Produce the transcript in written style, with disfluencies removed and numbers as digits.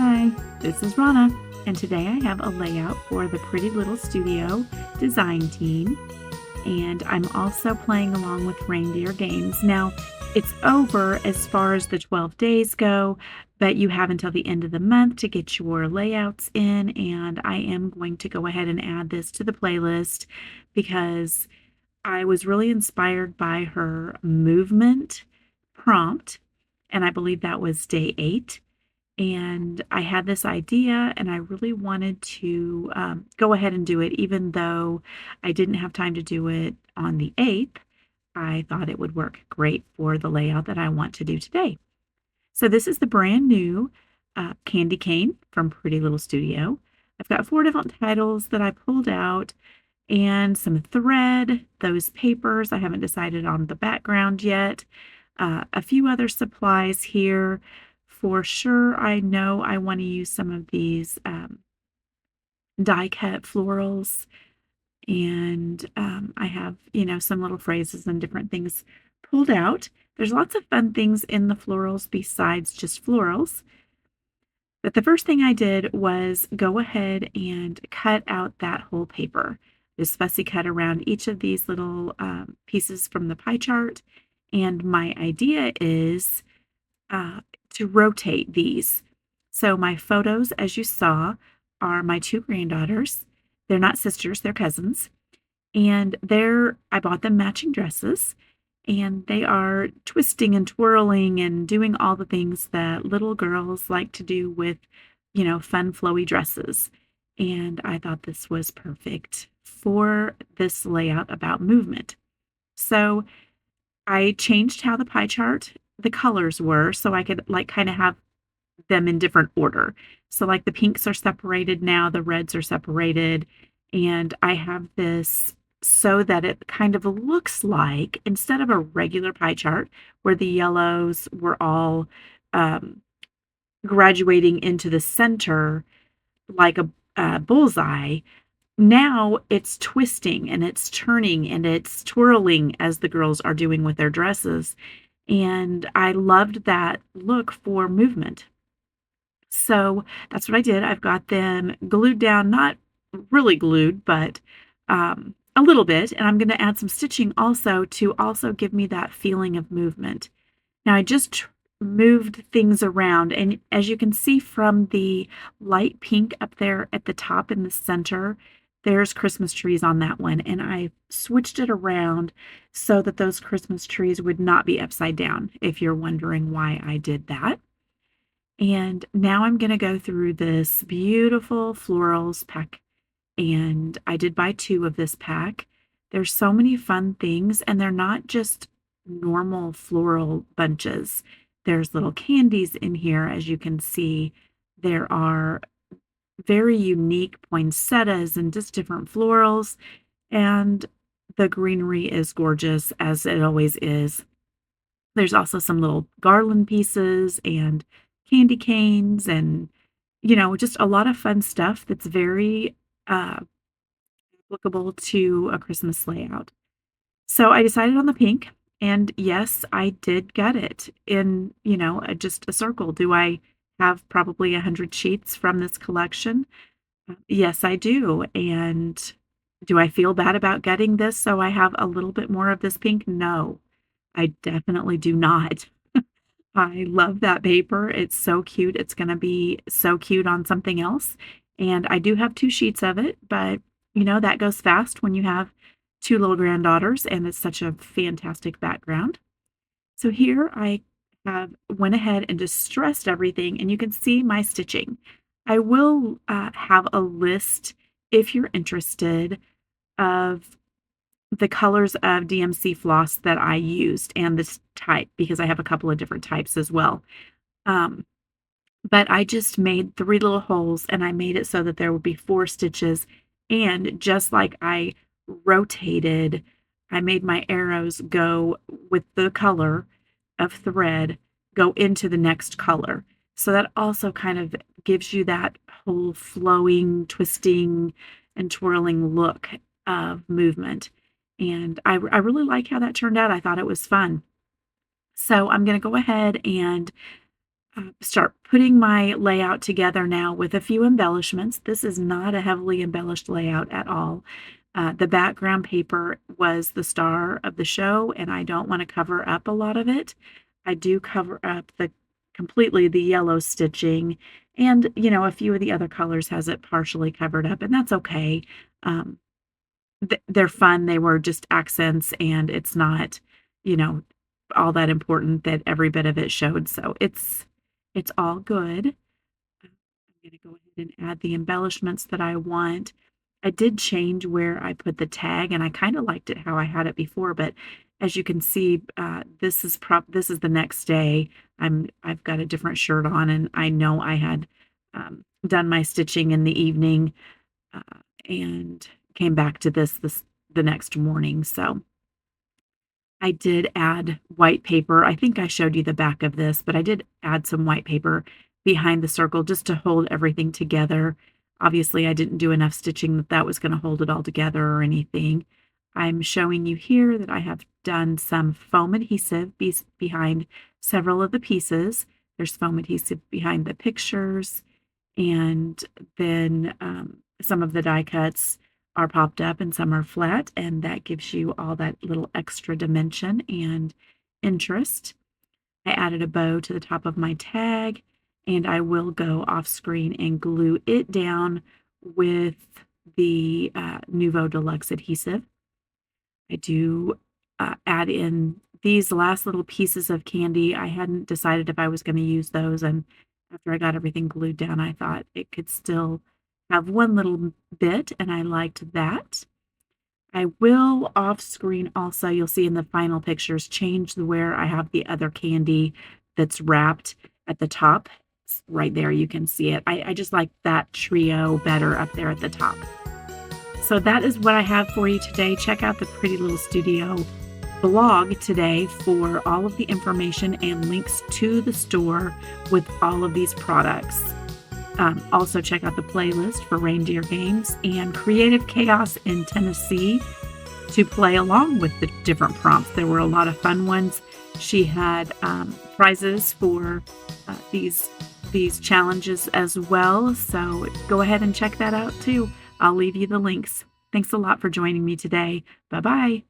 Hi, this is Rana, and today I have a layout for the Pretty Little Studio design team, and I'm also playing along with Reindeer Games. Now, it's over as far as the 12 days go, but you have until the end of the month to get your layouts in, and I am going to go ahead and add this to the playlist because I was really inspired by her movement prompt, and I believe that was day 8. And I had this idea, and I really wanted to go ahead and do it, even though I didn't have time to do it on the 8th. I thought it would work great for the layout that I want to do today. So this is the brand new candy cane from Pretty Little Studio. I've got 4 different titles that I pulled out and some thread, those papers. I haven't decided on the background yet. A few other supplies here. For sure, I know I want to use some of these die-cut florals, and I have, some little phrases and different things pulled out. There's lots of fun things in the florals besides just florals. But the first thing I did was go ahead and cut out that whole paper. Just fussy cut around each of these little pieces from the pie chart. And my idea is to rotate these. So my photos, as you saw, are my 2 granddaughters. They're not sisters, they're cousins. And I bought them matching dresses, and they are twisting and twirling and doing all the things that little girls like to do with, fun flowy dresses. And I thought this was perfect for this layout about movement. So I changed how the pie chart, the colors were, so I could kind of have them in different order. So like the pinks are separated now, the reds are separated, and I have this so that it kind of looks like, instead of a regular pie chart where the yellows were all graduating into the center like a bullseye, now it's twisting and it's turning and it's twirling as the girls are doing with their dresses. And I loved that look for movement. So that's what I did. I've got them glued down, not really glued, but a little bit. And I'm going to add some stitching also to also give me that feeling of movement. Now I just moved things around, and as you can see from the light pink up there at the top in the center, there's Christmas trees on that one, and I switched it around so that those Christmas trees would not be upside down, if you're wondering why I did that. And now I'm going to go through this beautiful florals pack, and I did buy 2 of this pack. There's so many fun things, and they're not just normal floral bunches. There's little candies in here, as you can see. There are very unique poinsettias and just different florals, and the greenery is gorgeous, as it always is. There's also some little garland pieces and candy canes and, just a lot of fun stuff that's very applicable to a Christmas layout. So I decided on the pink, and yes, I did gut it in, just a circle. Do I have probably 100 sheets from this collection? Yes, I do. And do I feel bad about gutting this so I have a little bit more of this pink? No, I definitely do not. I love that paper. It's so cute. It's going to be so cute on something else. And I do have 2 sheets of it, but that goes fast when you have 2 little granddaughters, and it's such a fantastic background. So here I went ahead and distressed everything, and you can see my stitching. I will have a list, if you're interested, of the colors of DMC floss that I used and this type, because I have a couple of different types as well. But I just made 3 little holes, and I made it so that there would be 4 stitches. And just like I rotated, I made my arrows go with the color of thread, go into the next color. So that also kind of gives you that whole flowing, twisting, and twirling look of movement. And I really like how that turned out. I thought it was fun. So I'm going to go ahead and start putting my layout together now with a few embellishments. This is not a heavily embellished layout at all. The background paper was the star of the show, and I don't want to cover up a lot of it. I do cover up completely the yellow stitching, and a few of the other colors has it partially covered up, and that's okay. Um, they're fun. They were just accents, and it's not, you know, all that important that every bit of it showed. So it's all good. I'm going to go ahead and add the embellishments that I want. I did change where I put the tag, and I kind of liked it how I had it before. But as you can see, this is the next day. I've got a different shirt on, and I know I had done my stitching in the evening, uh, and came back to this the next morning. So I did add white paper. I think I showed you the back of this, but I did add some white paper behind the circle just to hold everything together. Obviously, I didn't do enough stitching that was going to hold it all together or anything. I'm showing you here that I have done some foam adhesive behind several of the pieces. There's foam adhesive behind the pictures, and then some of the die cuts are popped up and some are flat, and that gives you all that little extra dimension and interest. I added a bow to the top of my tag, and I will go off screen and glue it down with the Nuvo Deluxe adhesive. I do add in these last little pieces of candy. I hadn't decided if I was going to use those, and after I got everything glued down, I thought it could still have one little bit, and I liked that. I will off screen also, you'll see in the final pictures, change where I have the other candy that's wrapped at the top. Right there, you can see it. I just like that trio better up there at the top. So that is what I have for you today. Check out the Pretty Little Studio blog today for all of the information and links to the store with all of these products. Also, check out the playlist for Reindeer Games and Creative Chaos in Tennessee to play along with the different prompts. There were a lot of fun ones. She had prizes for these challenges as well. So go ahead and check that out too. I'll leave you the links. Thanks a lot for joining me today. Bye-bye.